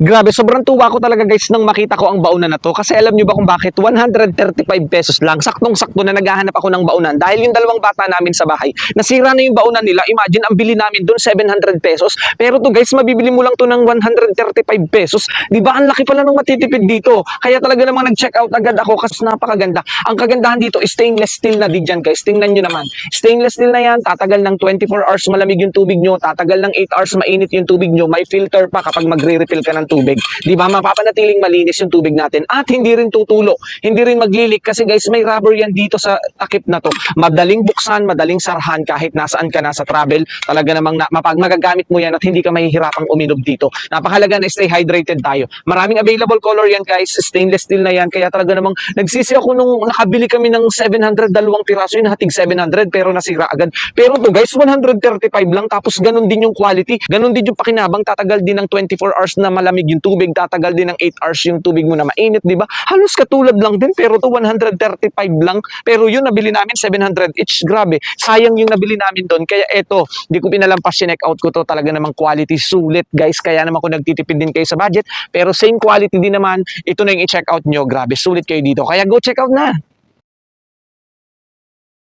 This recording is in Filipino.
Grabe, sobrang tuwa ko talaga guys nang makita ko ang baunan na to. Kasi alam nyo ba kung bakit? 135 pesos lang. Saktong-sakto na naghahanap ako ng baunan. Dahil yung dalawang bata namin sa bahay, nasira na yung baunan nila. Imagine, ang bili namin doon, 700 pesos. Pero to guys, mabibili mo lang to ng 135 pesos. Di ba? Ang laki pala ng matitipid dito. Kaya talaga namang nag-check out agad ako kasi napakaganda. Ang kagandahan dito, stainless steel na din dyan guys. Tingnan nyo naman. Stainless steel na yan. Tatagal ng 24 hours malamig yung tubig nyo. Tatagal ng 8 hours mainit yung tubig nyo. May filter pa kapag magre-refill ka ng tubig. Di ba? Mapapanatiling malinis yung tubig natin at hindi rin tutulo, hindi rin maglilik kasi guys may rubber yan dito sa takip na to. Madaling buksan, madaling sarhan kahit nasaan ka na sa travel. Talaga namang magagamit mo yan at hindi ka mahihirapang uminom dito. Napakahalaga na stay hydrated tayo. Maraming available color yan guys. Stainless steel na yan. Kaya talaga namang nagsisi ako nung nakabili kami ng 700, dalawang piraso yun, hatig 700 pero nasira agad. Pero to guys, 135 lang tapos ganun din yung quality. Ganun din yung pakinabang. Tatagal din ng 24 hours na malamig yung tubig, tatagal din ng 8 hours yung tubig mo na mainit, di ba? Halos katulad lang din, pero to 135 lang. Pero yun, nabili namin 700 each. Grabe, sayang yung nabili namin doon. Kaya eto, di ko pinalampas, sineck out ko to. Talaga namang quality, sulit guys. Kaya naman kung nagtitipid din kayo sa budget, pero same quality din naman, ito na yung i-check out nyo. Grabe, sulit kayo dito. Kaya go check out na!